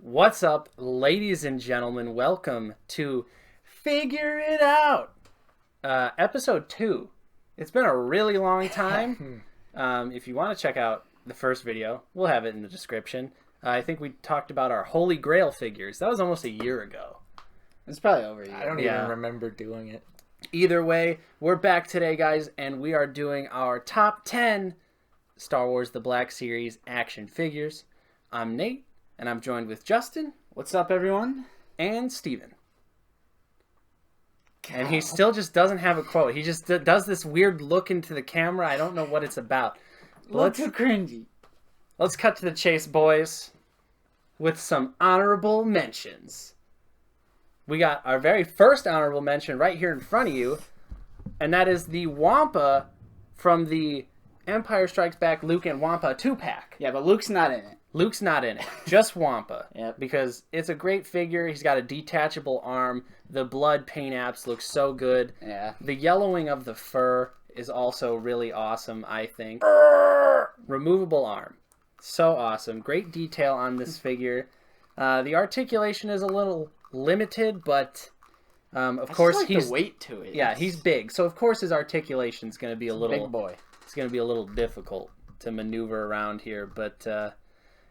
What's up, ladies and gentlemen? Welcome to Figure It Out, episode 2. It's been a really long time. If you want to check out the first video, we'll have it in the description. I think we talked about our Holy Grail figures. That was almost a year ago. It's probably over a year. I don't even remember doing it. Either way, we're back today, guys, and we are doing our top 10 Star Wars The Black Series action figures. I'm Nate, and I'm joined with Justin. What's up, everyone? And Steven. And he still just doesn't have a quote. He just does this weird look into the camera. I don't know what it's about. Look too cringy. Let's cut to the chase, boys, with some honorable mentions. We got our very first honorable mention right here in front of you, and that is the Wampa from the Empire Strikes Back Luke and Wampa 2-pack. Yeah, but Luke's not in it. Luke's not in it, just Wampa. Yep. Because it's a great figure. He's got a detachable arm. The blood paint apps look so good. Yeah. The yellowing of the fur is also really awesome, I think. Removable arm. So awesome. Great detail on this figure. The articulation is a little limited, but of course he's the weight to it. Yeah, he's big. So of course his articulation is going to be a little big boy. It's going to be a little difficult to maneuver around here, but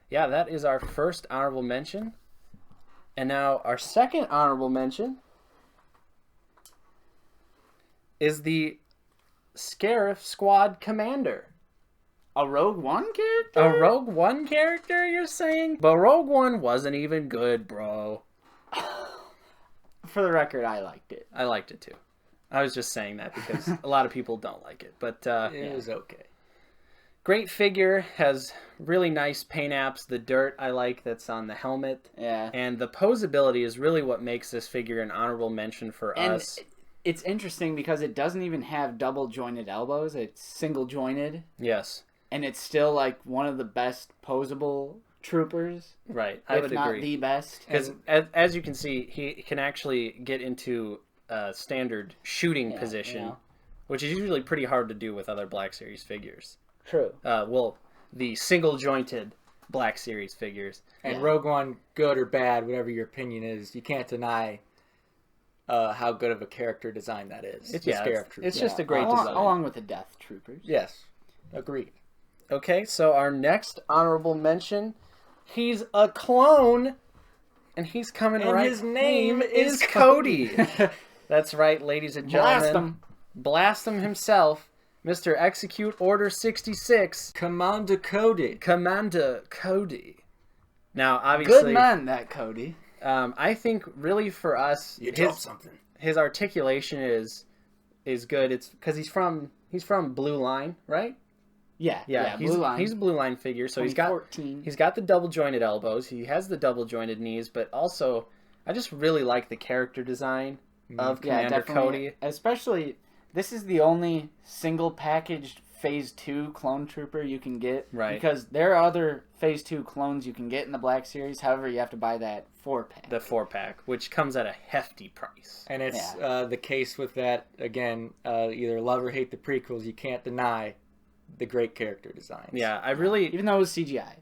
yeah, that is our first honorable mention. And now our second honorable mention is the Scarif Squad Commander. A Rogue One character? A Rogue One character, you're saying? But Rogue One wasn't even good, bro. For the record, I liked it. I liked it too. I was just saying that because a lot of people don't like it, but It was okay. Great figure, has really nice paint apps. The dirt I like that's on the helmet. Yeah. And the posability is really what makes this figure an honorable mention for us. It's interesting because it doesn't even have double jointed elbows. It's single jointed. Yes. And it's still like one of the best posable troopers. Right. I would if not agree. the best. Because as you can see, he can actually get into a standard shooting position, yeah. which is usually pretty hard to do with other Black Series figures. True. Well, the single-jointed Black Series figures. And Rogue One, good or bad, whatever your opinion is, you can't deny how good of a character design that is. It's Scarif just a great design. Along with the Death Troopers. Yes, agreed. Okay, so our next honorable mention, he's a clone, and he's coming And right. his name is Cody. That's right, ladies and gentlemen. Blast him. Blast him himself, Mr. Execute Order 66. Commander Cody. Commander Cody. Now, obviously, Good man, that Cody. I think really for us, You dropped something. his articulation is good. It's because he's from Blue Line, right? Yeah, he's, Blue Line. he's a Blue Line figure, so he's got 2014. the double jointed elbows. He has the double jointed knees, but also I just really like the character design of Commander Cody. Especially, this is the only single packaged Phase 2 clone trooper you can get. Right. Because there are other Phase 2 clones you can get in the Black Series. However, you have to buy that 4-pack. The 4-pack, which comes at a hefty price. And it's the case with that, again, either love or hate the prequels, you can't deny the great character designs. Yeah, I really... Even though it was CGI.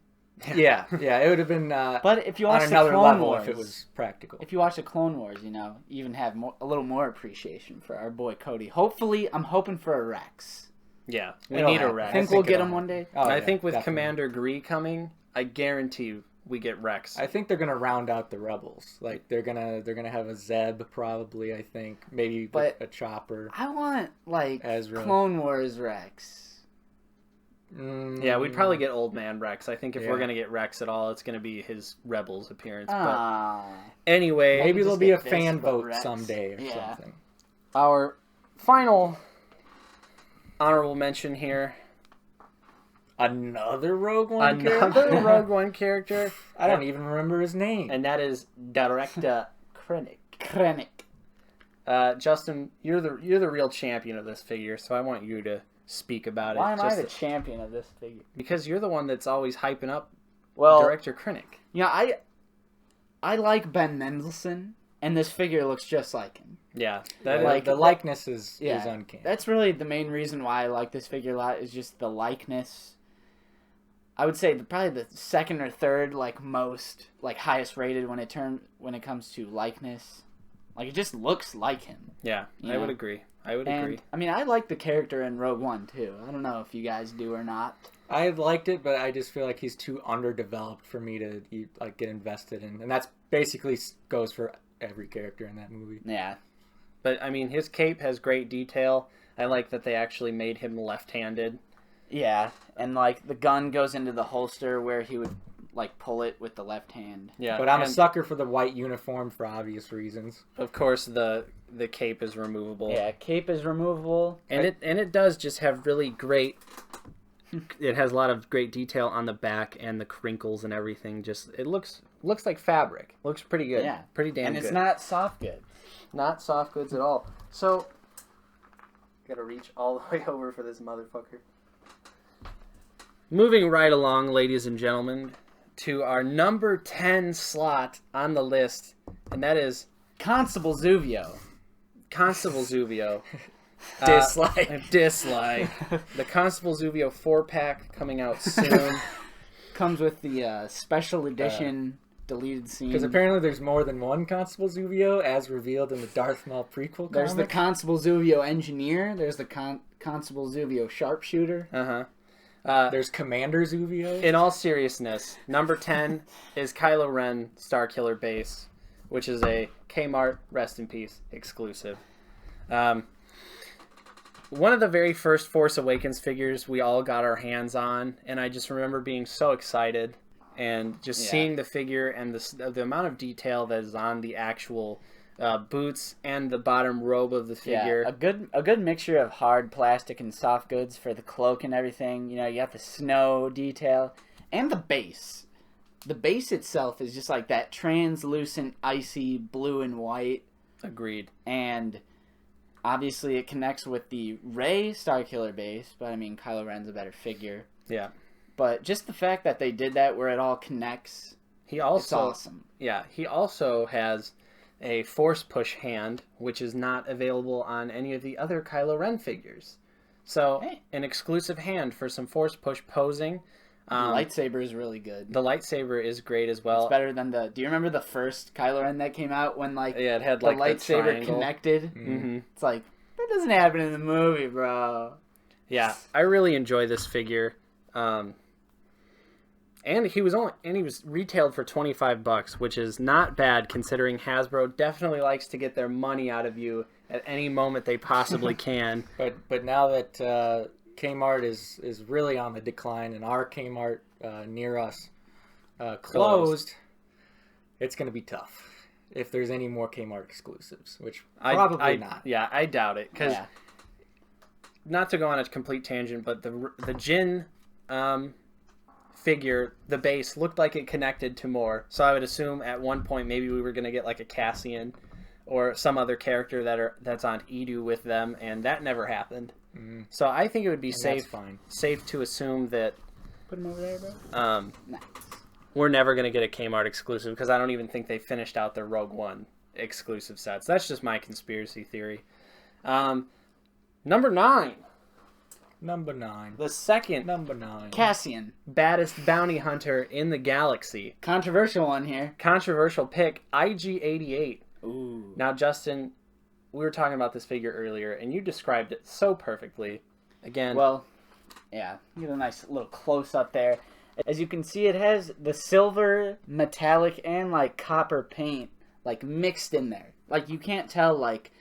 Yeah, it would have been But if you on watch the another Clone level Wars, if it was practical. If you watch the Clone Wars, you even have a little more appreciation for our boy Cody. Hopefully, I'm hoping for a Rex. Yeah, we It'll need a happen. Rex. I think we'll get him one day. Oh, I think with definitely. Commander Gree coming, I guarantee we get Rex. I think they're gonna round out the rebels. Like they're gonna have a Zeb probably. I think maybe a Chopper. I want Ezra. Clone Wars Rex. Yeah, we'd probably get Old Man Rex. I think if we're gonna get Rex at all, it's gonna be his Rebels appearance. But anyway, maybe there'll just be a get this, fan but vote Rex. someday or Yeah. something. our final honorable mention here. Another Rogue One character? Another Rogue One character. I don't even remember his name. And that is Director Krennic. Krennic. Justin, you're the real champion of this figure, so I want you to speak about it. Why am I the champion of this figure? Because you're the one that's always hyping up Well, Director Krennic. Yeah, I like Ben Mendelsohn, and this figure looks just like him. Yeah, The likeness is uncanny. That's really the main reason why I like this figure a lot, is just the likeness. I would say probably the second or third like most like highest rated when it comes to likeness. Like it just looks like him. Yeah, I would agree. I would agree. I mean, I like the character in Rogue One too. I don't know if you guys do or not. I liked it, but I just feel like he's too underdeveloped for me to like get invested in, and that's basically goes for every character in that movie. Yeah. But I mean, his cape has great detail. I like that they actually made him left-handed. Yeah, and like the gun goes into the holster where he would like pull it with the left hand. Yeah, but I'm a sucker for the white uniform for obvious reasons. Of course, the cape is removable. Yeah, cape is removable, and it does just have really great. It has a lot of great detail on the back and the crinkles and everything. Just it looks like fabric. Looks pretty good. Yeah, pretty damn good. And it's not soft goods. Not soft goods at all. So, gotta reach all the way over for this motherfucker. Moving right along, ladies and gentlemen, to our number 10 slot on the list, and that is Constable Zuvio. Constable Zuvio. Dislike. Dislike. The Constable Zuvio 4-pack coming out soon. Comes with the special edition deleted scene. Because apparently there's more than one Constable Zuvio, as revealed in the Darth Maul prequel comic. There's the Constable Zuvio engineer. There's the Constable Zuvio sharpshooter. Uh-huh. There's Commander Zuvio. In all seriousness, number 10 is Kylo Ren Starkiller Base, which is a Kmart, rest in peace, exclusive. One of the very first Force Awakens figures we all got our hands on, and I just remember being so excited and just seeing the figure and the amount of detail that is on the actual boots and the bottom robe of the figure. Yeah, a good mixture of hard plastic and soft goods for the cloak and everything. You know, you got the snow detail and the base. The base itself is just like that translucent, icy blue and white. Agreed. And obviously it connects with the Rey Starkiller base, but I mean, Kylo Ren's a better figure. Yeah. But just the fact that they did that where it all connects, it's awesome. Yeah, he also has a Force Push hand, which is not available on any of the other Kylo Ren figures. So, an exclusive hand for some Force Push posing. The lightsaber is really good. The lightsaber is great as well. It's better than do you remember the first Kylo Ren that came out when it had the like lightsaber connected? Mm-hmm. It's like, that doesn't happen in the movie, bro. Yeah, I really enjoy this figure. And he was retailed for $25, which is not bad considering Hasbro definitely likes to get their money out of you at any moment they possibly can. But now that Kmart is really on the decline and our Kmart near us closed, it's going to be tough if there's any more Kmart exclusives, which probably not. Yeah, I doubt it. Because, not to go on a complete tangent, but the Jin figure, the base, looked like it connected to more. So I would assume at one point maybe we were going to get like a Cassian or some other character that's on Edu with them, and that never happened. Mm. So I think it would be safe to assume that put him over there, bro. Nice. We're never going to get a Kmart exclusive because I don't even think they finished out their Rogue One exclusive sets. That's just my conspiracy theory. Number 9. The second Cassian, baddest bounty hunter in the galaxy. Controversial one here. Controversial pick, IG-88. Ooh. Now, Justin, we were talking about this figure earlier, and you described it so perfectly. Again. Well, yeah, you get a nice little close-up there. As you can see, it has the silver, metallic, and, like, copper paint, like, mixed in there. Like, you can't tell, like,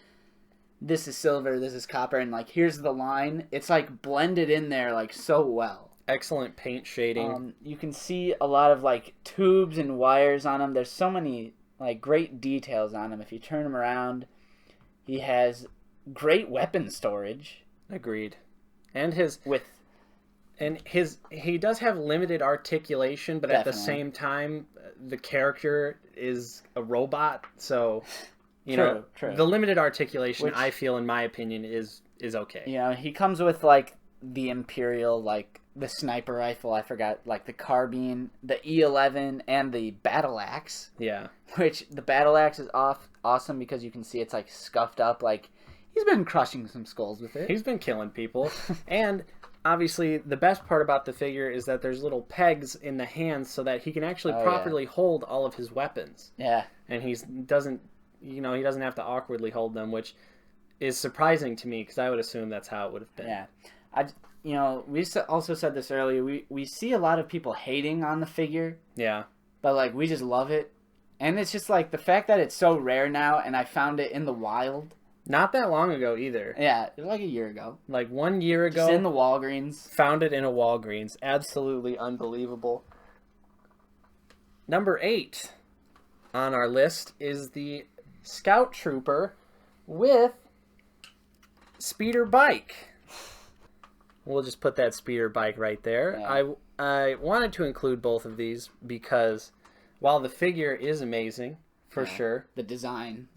this is silver, this is copper, and, like, here's the line. It's, like, blended in there, like, so well. Excellent paint shading. You can see a lot of, like, tubes and wires on him. There's so many, like, great details on him. If you turn him around, he has great weapon storage. Agreed. And he does have limited articulation, but Definitely. At the same time, the character is a robot, so... True. The limited articulation, I feel, in my opinion, is okay. You know, he comes with, like, the Imperial, like, the sniper rifle, I forgot, like, the carbine, the E11, and the battle axe. Yeah. Which, the battle axe is awesome because you can see it's, like, scuffed up. Like, he's been crushing some skulls with it. He's been killing people. And obviously, the best part about the figure is that there's little pegs in the hands so that he can actually properly hold all of his weapons. Yeah. And he doesn't have to awkwardly hold them, which is surprising to me because I would assume that's how it would have been. Yeah. We also said this earlier. We see a lot of people hating on the figure. Yeah. But, like, we just love it. And it's just, like, the fact that it's so rare now, and I found it in the wild. Not that long ago either. Yeah, it was like a year ago. Like 1 year ago. Just in the Walgreens. Found it in a Walgreens. Absolutely unbelievable. Number 8 on our list is the Scout Trooper with speeder bike. We'll just put that speeder bike right there. Yeah. I wanted to include both of these because while the figure is amazing, for sure. The design.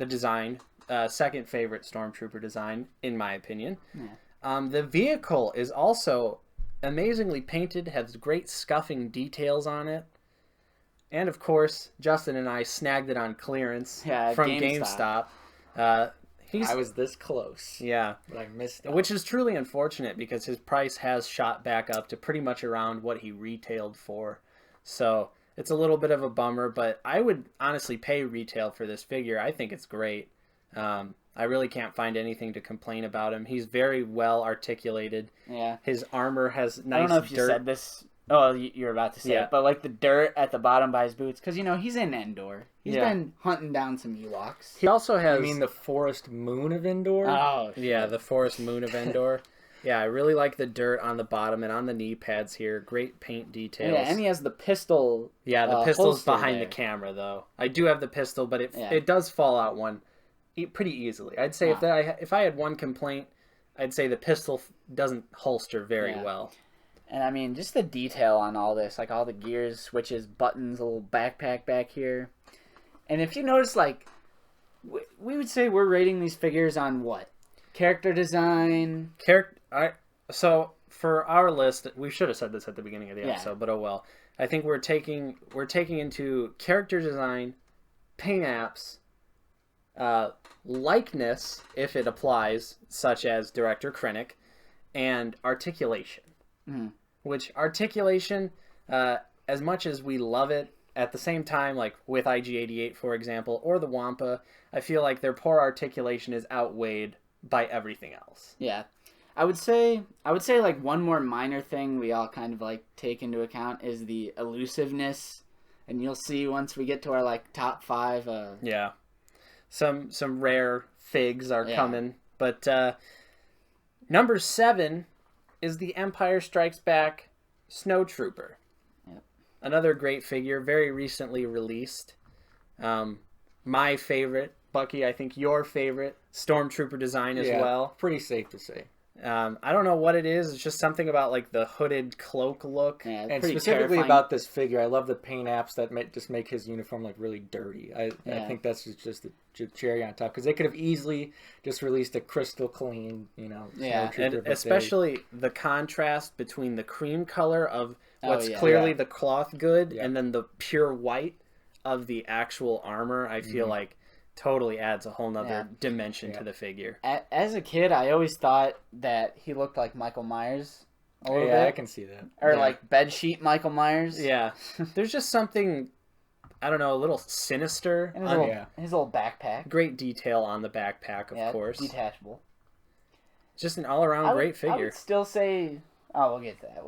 Second favorite Stormtrooper design, in my opinion. Yeah. The vehicle is also amazingly painted, has great scuffing details on it. And, of course, Justin and I snagged it on clearance from GameStop. I was this close. Yeah. But I missed it. Which is truly unfortunate because his price has shot back up to pretty much around what he retailed for. So it's a little bit of a bummer, but I would honestly pay retail for this figure. I think it's great. I really can't find anything to complain about him. He's very well articulated. Yeah. His armor has nice dirt. I don't know if you said this. Oh, you're about to say it. But, like, the dirt at the bottom by his boots. Because, he's in Endor. He's been hunting down some Ewoks. He also has... You mean the forest moon of Endor? Oh, shit. Yeah, the forest moon of Endor. Yeah, I really like the dirt on the bottom and on the knee pads here. Great paint details. Yeah, and he has the pistol. Yeah, the pistol's behind the camera, though. I do have the pistol, but it does fall out one pretty easily. I'd say if I had one complaint, I'd say the pistol doesn't holster very well. And I mean, just the detail on all this, like all the gears, switches, buttons, a little backpack back here. And if you notice, like, we would say we're rating these figures on what? Character design? So for our list, we should have said this at the beginning of the episode, but oh well. I think we're taking into character design, paint apps, likeness, if it applies, such as Director Krennic, and articulation. Mm. Which articulation, as much as we love it, at the same time, like with IG-88, for example, or the Wampa, I feel like their poor articulation is outweighed by everything else. Yeah. I would say like one more minor thing we all kind of like take into account is the elusiveness, and you'll see once we get to our like top 5. Yeah. Some rare figs are coming, but number 7 is the Empire Strikes Back Snow Trooper. Yep. Another great figure, very recently released. My favorite, Bucky, I think your favorite Stormtrooper design as well. Pretty safe to say. I don't know what it is. It's just something about like the hooded cloak look. Yeah, and specifically about this figure, I love the paint apps that just make his uniform like really dirty. I think that's just the cherry on top because they could have easily just released a crystal clean, and especially the contrast between the cream color of what's clearly the cloth good and then the pure white of the actual armor. I feel like totally adds a whole nother dimension to the figure. As a kid, I always thought that he looked like Michael Myers a little bit. I can see that. Or like bedsheet Michael Myers. Yeah. There's just something, I don't know, a little sinister. And his little backpack. Great detail on the backpack, of course. Detachable. Just an all-around great figure. I would still say... Oh, we'll get to that.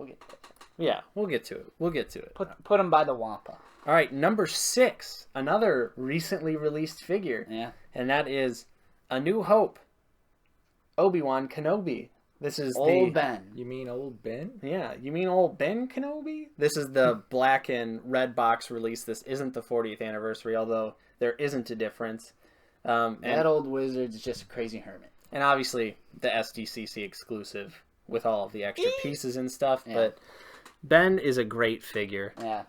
Yeah, we'll get to it. Put him by the Wampa. All right, number 6, another recently released figure. Yeah. And that is A New Hope, Obi-Wan Kenobi. This is Old Ben. You mean Old Ben? Yeah, you mean Old Ben Kenobi? This is the black and red box release. This isn't the 40th anniversary, although there isn't a difference. That old wizard's just a crazy hermit. And obviously the SDCC exclusive with all of the extra pieces and stuff. Yeah. But Ben is a great figure. Yeah.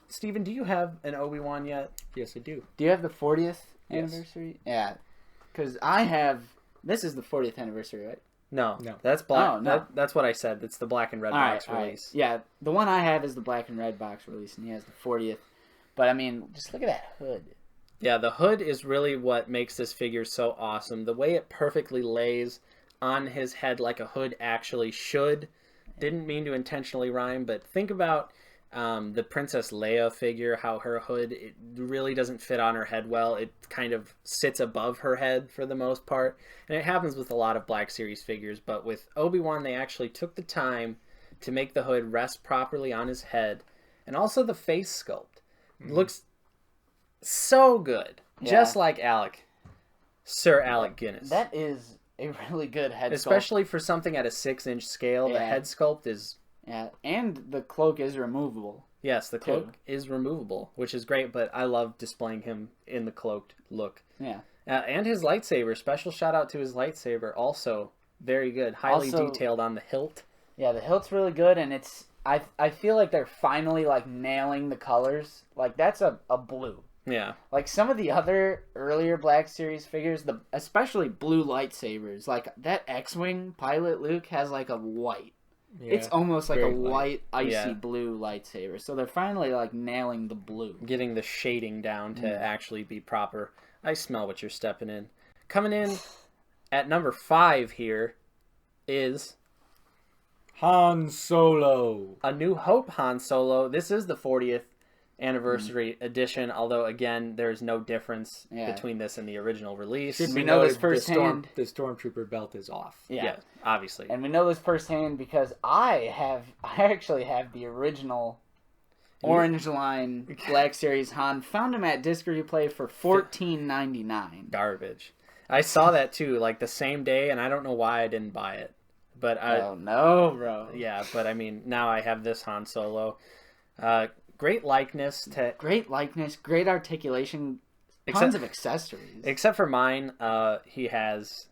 Steven, do you have an Obi-Wan yet? Yes, I do. Do you have the 40th anniversary? Yeah. Because I have... This is the 40th anniversary, right? No. That's black. Oh, no. That's what I said. It's the black and red box release. Right. Yeah, the one I have is the black and red box release, and he has the 40th. But, I mean, just look at that hood. Yeah, the hood is really what makes this figure so awesome. The way it perfectly lays on his head like a hood actually should. Didn't mean to intentionally rhyme, but think about the Princess Leia figure, how her hood, it really doesn't fit on her head well. It kind of sits above her head for the most part. And it happens with a lot of Black Series figures, but with Obi-Wan, they actually took the time to make the hood rest properly on his head. And also the face sculpt. Looks so good. Yeah. Just like Sir Alec Guinness. That is a really good head sculpt. Especially for something at a 6-inch scale, the head sculpt is... Yeah, and the cloak is removable. Yes, the cloak is removable, which is great, but I love displaying him in the cloaked look. Yeah. And his lightsaber, special shout out to his lightsaber, also very good. Highly detailed on the hilt. Yeah, the hilt's really good, and it's... I feel like they're finally, like, nailing the colors. Like, that's a blue. Yeah. Like, some of the other earlier Black Series figures, especially blue lightsabers, like, that X-Wing pilot Luke has, like, a white. Yeah, it's almost like a white, icy blue lightsaber. So they're finally, like, nailing the blue. Getting the shading down to actually be proper. I smell what you're stepping in. Coming in at number 5 here is... Han Solo. A New Hope Han Solo. This is the 40th anniversary edition, although, again, there's no difference between this and the original release. We know this firsthand. The Stormtrooper belt is off. Yeah, obviously. And we know this firsthand because I actually have the original Orange Line Black Series Han. Found him at Disc Replay for $14.99. Garbage. I saw that too, like the same day, and I don't know why I didn't buy it. But oh no, bro. Yeah, but I mean, now I have this Han Solo. Great likeness, great articulation, tons of accessories. Except for mine, he has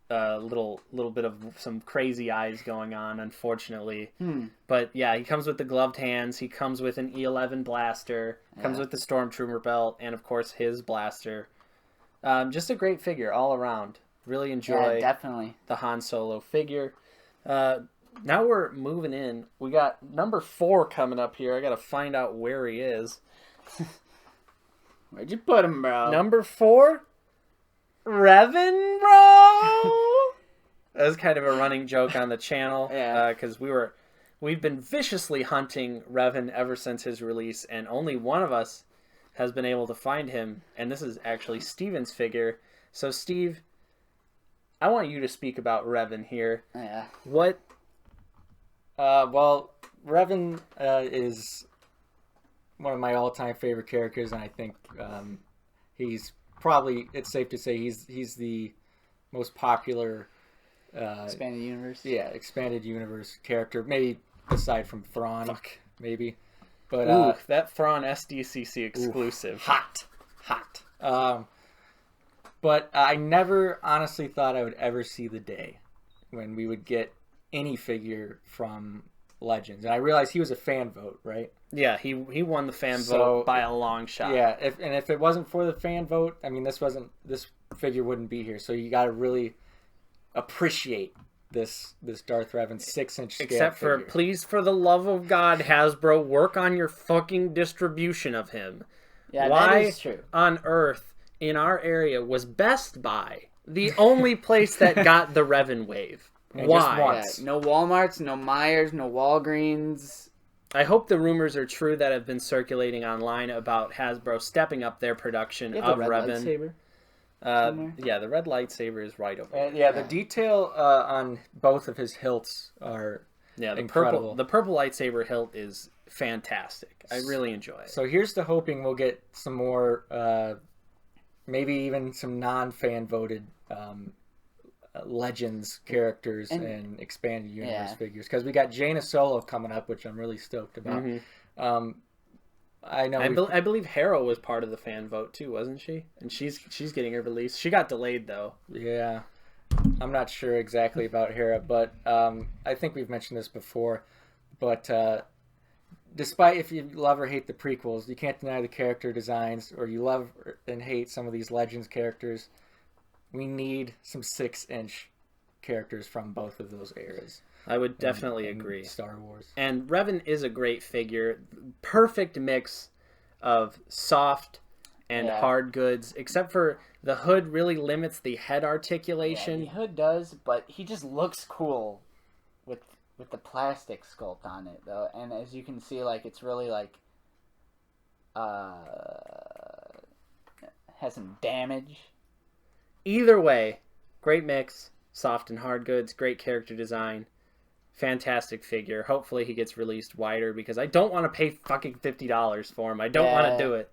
a little bit of some crazy eyes going on, unfortunately. But yeah, he comes with the gloved hands. He comes with an E11 blaster. Comes with the Stormtrooper belt, and of course his blaster. Just a great figure all around. Really enjoy definitely the Han Solo figure. Now we're moving in. We got number 4 coming up here. I got to find out where he is. Where'd you put him, bro? Number 4? Revan, bro? That was kind of a running joke on the channel. Because we've been viciously hunting Revan ever since his release, and only one of us has been able to find him. And this is actually Steven's figure. So, Steve, I want you to speak about Revan here. Yeah. What? Well, Revan is one of my all-time favorite characters, and I think he's probably, it's safe to say, he's the most popular expanded universe. Yeah, expanded universe character, maybe aside from Thrawn, maybe. But that Thrawn SDCC exclusive. Hot. But I never honestly thought I would ever see the day when we would get any figure from Legends. And I realized he was a fan vote, right? Yeah, he won the fan vote by a long shot. Yeah, if it wasn't for the fan vote, I mean, this figure wouldn't be here. So you got to really appreciate this Darth Revan 6-inch scale Except for, figure. Please, for the love of God, Hasbro, work on your fucking distribution of him. Yeah, Why that is true. On earth in our area was Best Buy the only place that got the Revan wave? Why? Yeah, no Walmarts, no Myers, no Walgreens. I hope the rumors are true that have been circulating online about Hasbro stepping up their production of Revan. Lightsaber yeah, the red lightsaber is right over there. Yeah, the detail on both of his hilts are incredible. The purple lightsaber hilt is fantastic. I really enjoy it. So here's to hoping we'll get some more, maybe even some non-fan voted Legends characters and expanded universe figures, because we got Jaina Solo coming up, which I'm really stoked about. I know. I believe Hera was part of the fan vote too, wasn't she? And she's getting her release. She got delayed though. Yeah, I'm not sure exactly about Hera, but I think we've mentioned this before. But despite if you love or hate the prequels, you can't deny the character designs, or you love and hate some of these Legends characters. We need some 6-inch characters from both of those eras. I would definitely agree. Star Wars. And Revan is a great figure. Perfect mix of soft and hard goods, except for the hood really limits the head articulation. Yeah, the hood does, but he just looks cool with with the plastic sculpt on it though, and as you can see, like it's really like has some damage. Either way, great mix, soft and hard goods, great character design, fantastic figure. Hopefully he gets released wider because I don't want to pay fucking $50 for him. I don't want to do it.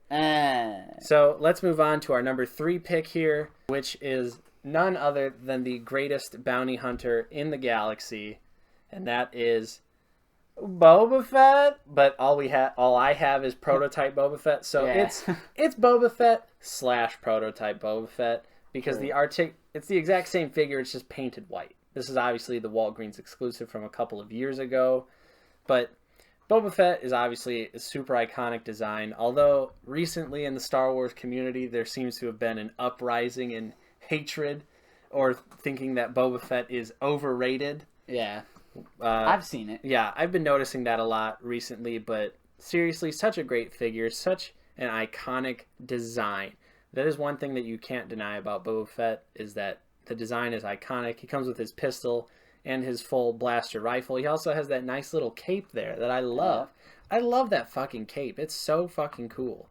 So let's move on to our number 3 pick here, which is none other than the greatest bounty hunter in the galaxy, and that is Boba Fett. But all I have is prototype Boba Fett, so it's Boba Fett / prototype Boba Fett because it's the exact same figure, it's just painted white. This is obviously the Walgreens exclusive from a couple of years ago, but Boba Fett is obviously a super iconic design, although recently in the Star Wars community there seems to have been an uprising in hatred or thinking that Boba Fett is overrated. Yeah. I've seen it. Yeah, I've been noticing that a lot recently, but seriously, such a great figure, such an iconic design. That is one thing that you can't deny about Boba Fett, is that the design is iconic. He comes with his pistol and his full blaster rifle. He also has that nice little cape there that I love. I love that fucking cape. It's so fucking cool.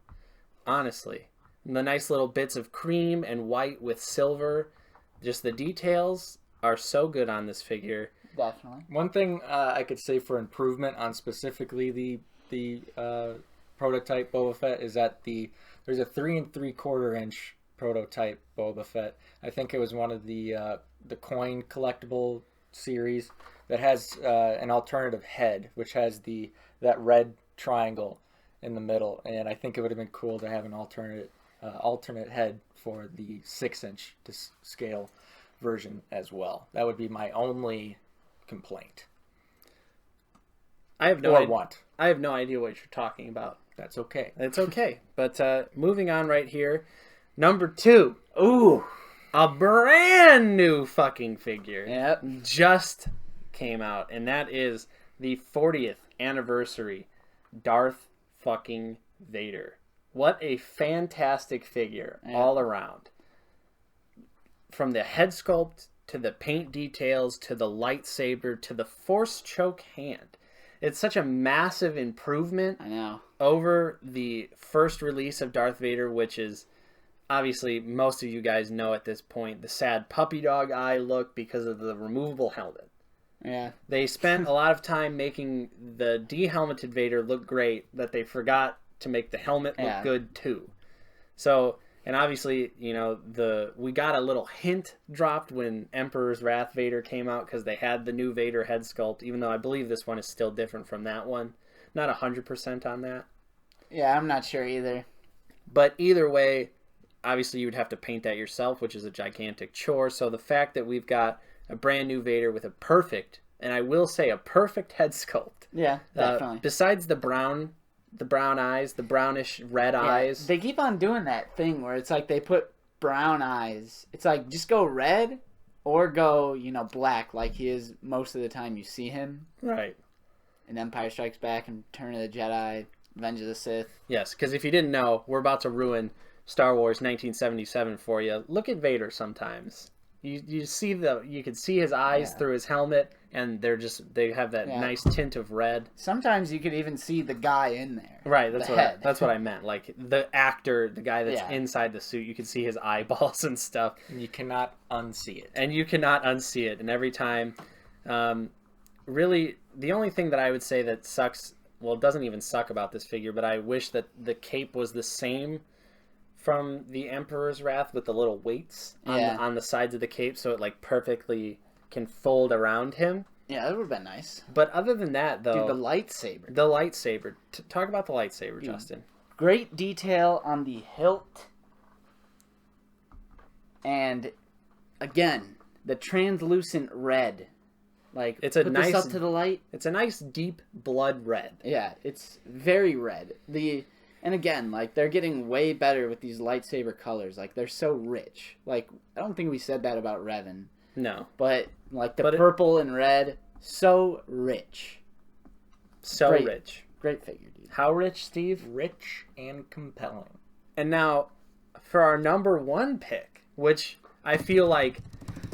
Honestly. And the nice little bits of cream and white with silver. Just the details are so good on this figure. Definitely. One thing I could say for improvement on specifically the prototype Boba Fett is that there's a 3 3/4 inch prototype Boba Fett. I think it was one of the coin collectible series that has an alternative head, which has that red triangle in the middle, and I think it would have been cool to have an alternate head for the 6-inch to scale version as well. That would be my only complaint. I have no idea what you're talking about. That's okay. It's okay. But moving on right here, number 2. Ooh, a brand new fucking figure. Yep. Just came out, and that is the 40th anniversary Darth fucking Vader. What a fantastic figure all around. From the head sculpt to the paint details to the lightsaber to the force choke hand. It's such a massive improvement over the first release of Darth Vader, which is obviously most of you guys know at this point the sad puppy dog eye look because of the removable helmet. Yeah. They spent a lot of time making the de-helmeted Vader look great that they forgot to make the helmet look good too. So, and obviously, you know, we got a little hint dropped when Emperor's Wrath Vader came out because they had the new Vader head sculpt, even though I believe this one is still different from that one. Not 100% on that. Yeah, I'm not sure either. But either way, obviously you would have to paint that yourself, which is a gigantic chore. So the fact that we've got a brand new Vader with a perfect, and I will say a perfect head sculpt. Yeah, definitely. Besides the brown eyes, the brownish red eyes. They keep on doing that thing where it's like they put brown eyes. It's like just go red or go, black like he is most of the time you see him. Right. In Empire Strikes Back and Return of the Jedi, Revenge of the Sith. Yes, because if you didn't know, we're about to ruin Star Wars 1977 for you. Look at Vader sometimes. You can see his eyes through his helmet, and they have that nice tint of red. Sometimes you could even see the guy in there. Right, that's what I meant. Like the actor, the guy that's inside the suit, you can see his eyeballs and stuff. And you cannot unsee it. And every time, really, the only thing that I would say that sucks, well, it doesn't even suck about this figure, but I wish that the cape was the same from the Emperor's Wrath with the little weights on the sides of the cape, so it like perfectly can fold around him. Yeah, that would have been nice. But other than that, though, dude, the lightsaber. Talk about the lightsaber, dude. Justin. Great detail on the hilt, and again, the translucent red. Like it's put this up to the light. It's a nice deep blood red. Yeah, it's very red. And again, like, they're getting way better with these lightsaber colors. Like, they're so rich. Like, I don't think we said that about Revan. No. But, like, purple and red, so rich. So rich. Great figure, dude. How rich, Steve? Rich and compelling. And now, for our number 1 pick, which I feel like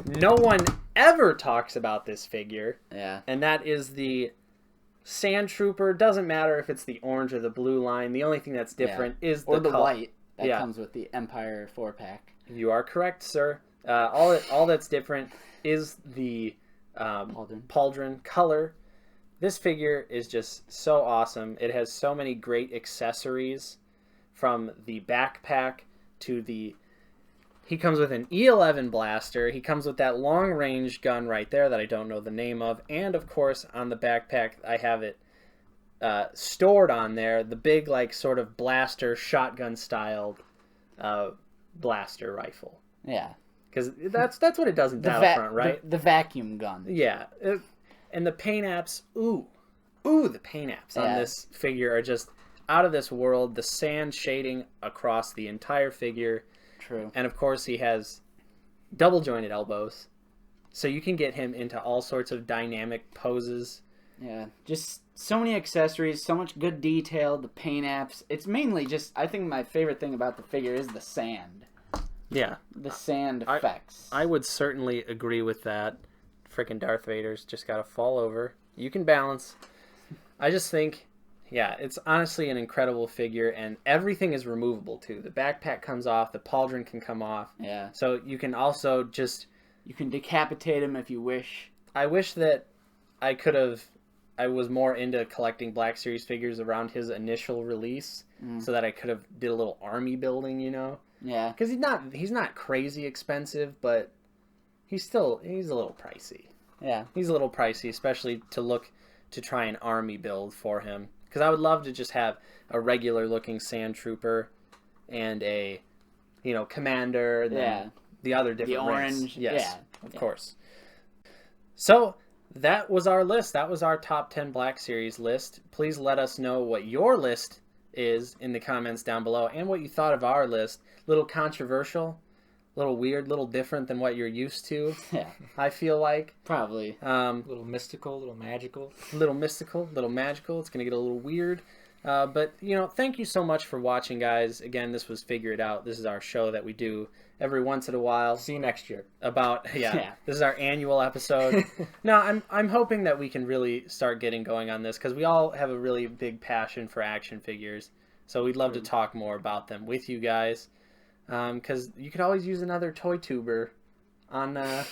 no one ever talks about this figure, Yeah. and that is the Sand Trooper. Doesn't matter if it's the orange or the blue line. The only thing that's different is or the color. white that comes with the Empire 4-pack. You are correct, sir. All that's different is the pauldron color. This figure is just so awesome. It has so many great accessories, from the backpack to the... He comes with an E11 blaster. He comes with that long-range gun right there that I don't know the name of. And, of course, on the backpack, I have it stored on there. The big, like, sort of blaster, shotgun-styled blaster rifle. Yeah. Because that's what it does in Battlefront, right? The vacuum gun. Yeah. And the paint apps, the paint apps on this figure are just out of this world. The sand shading across the entire figure. True. And of course he has double jointed elbows. So you can get him into all sorts of dynamic poses. Yeah. Just so many accessories, so much good detail, the paint apps. It's mainly just, I think my favorite thing about the figure is the sand. Yeah. The sand effects. I would certainly agree with that. Freaking Darth Vader's just got to fall over. You can balance. I just think, yeah, it's honestly an incredible figure, and everything is removable too. The backpack comes off, the pauldron can come off. Yeah. So you can also just... You can decapitate him if you wish. I wish that I was more into collecting Black Series figures around his initial release, so that I could have did a little army building, you know? Yeah. Because he's not crazy expensive, but he's a little pricey. Yeah. He's a little pricey, especially to try an army build for him. Because I would love to just have a regular looking sand trooper and a, commander. Then the other different the ranks. orange. Yes, of course. So that was our list. That was our top 10 Black Series list. Please let us know what your list is in the comments down below and what you thought of our list. Little controversial, little weird, little different than what you're used to. Yeah. I feel like. Probably. A little mystical, a little magical. Little mystical, little magical. It's going to get a little weird. But, thank you so much for watching, guys. Again, this was Figure It Out. This is our show that we do every once in a while. See you next year. This is our annual episode. No, I'm hoping that we can really start getting going on this, because we all have a really big passion for action figures. So we'd love to talk more about them with you guys. Because you could always use another toy tuber on the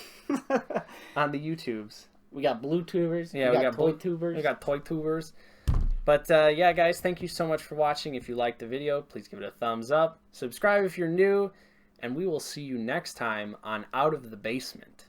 YouTubes. We got blue tubers. Yeah, we got toy tubers. We got toy tubers. But yeah, guys, thank you so much for watching. If you liked the video, please give it a thumbs up. Subscribe if you're new. And we will see you next time on Out of the Basement.